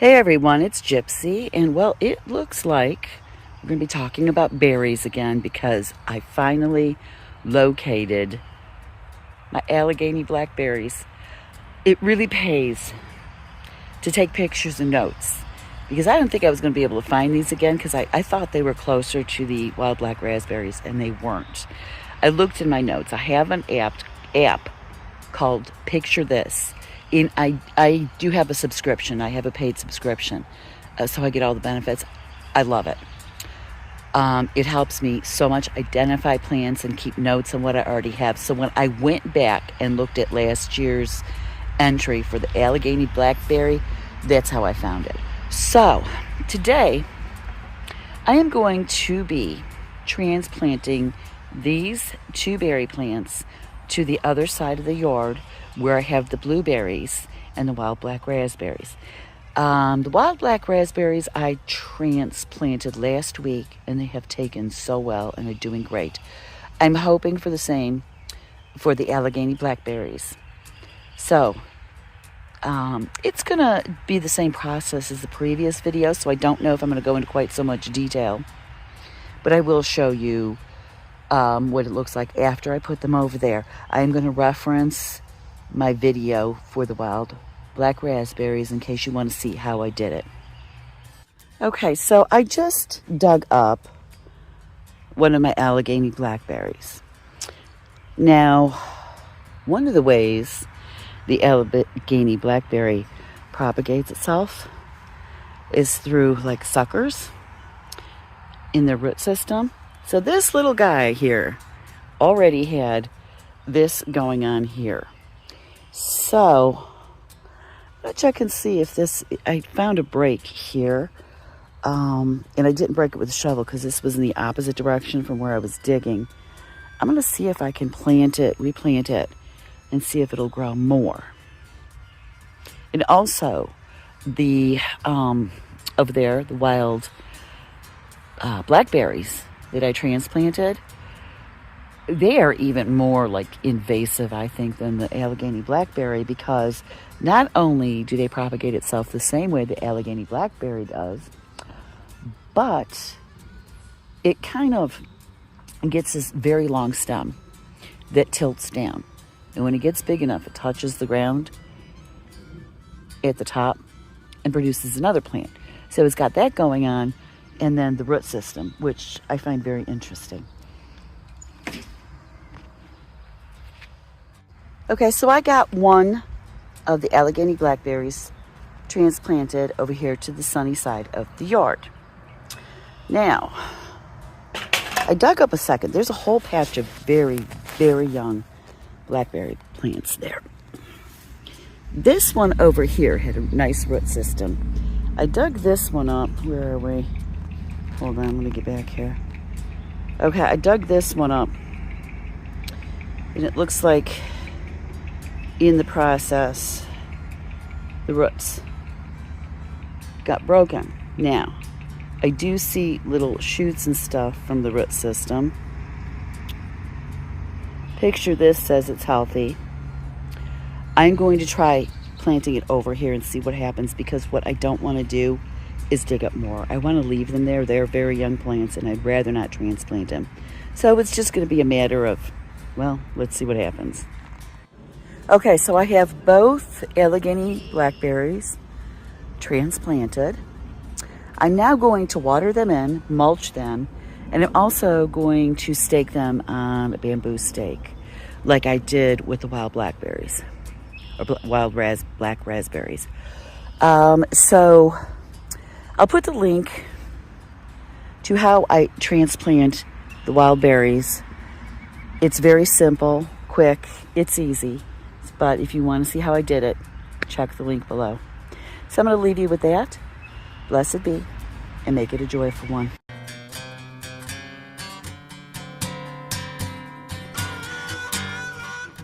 Hey everyone, it's Gypsy, and well, it looks like we're going to be talking about berries again because I finally located my Allegheny Blackberries. It really pays to take pictures and notes because I didn't think I was going to be able to find these again because I thought they were closer to the wild black raspberries, and they weren't. I looked in my notes. I have an app called Picture This. I do have a subscription. I have a paid subscription, so I get all the benefits. I love it. It helps me so much identify plants and keep notes on what I already have. So when I went back and looked at last year's entry for the Allegheny Blackberry, that's how I found it. So today, I am going to be transplanting these two berry plants to the other side of the yard where I have the blueberries and the wild black raspberries. The wild black raspberries I transplanted last week, and they have taken so well and are doing great. I'm hoping for the same for the Allegheny Blackberries. So it's gonna be the same process as the previous video, so I don't know if I'm gonna go into quite so much detail, but I will show you what it looks like after I put them over there. I am going to reference my video for the wild black raspberries in case you want to see how I did it. Okay, so I just dug up one of my Allegheny Blackberries. Now, one of the ways the Allegheny Blackberry propagates itself is through like suckers in the root system. So this little guy here already had this going on here. So let's check and see if this, I found a break here. And I didn't break it with a shovel because this was in the opposite direction from where I was digging. I'm going to see if I can plant it, replant it, and see if it'll grow more. And also the, over there, the wild blackberries that I transplanted, they are even more like invasive, I think, than the Allegheny Blackberry, because not only do they propagate itself the same way the Allegheny Blackberry does, but it kind of gets this very long stem that tilts down. And when it gets big enough, it touches the ground at the top and produces another plant. So it's got that going on, and then the root system, which I find very interesting. Okay, so I got one of the Allegheny Blackberries transplanted over here to the sunny side of the yard. Now, I dug up a second. There's a whole patch of very, very young blackberry plants there. This one over here had a nice root system. I dug this one up. Where are we? Hold on, let me get back here. Okay, I dug this one up, and it looks like in the process, the roots got broken. Now, I do see little shoots and stuff from the root system. Picture This says it's healthy. I'm going to try planting it over here and see what happens, because what I don't want to do is dig up more. I want to leave them there. They're very young plants, and I'd rather not transplant them. So it's just going to be a matter of, well, let's see what happens. Okay, so I have both Allegheny Blackberries transplanted. I'm now going to water them in, mulch them, and I'm also going to stake them on a bamboo stake like I did with the wild blackberries, or black raspberries. So I'll put the link to how I transplant the wild berries. It's very simple, quick, it's easy. But if you want to see how I did it, check the link below. So I'm going to leave you with that. Blessed be, and make it a joyful one.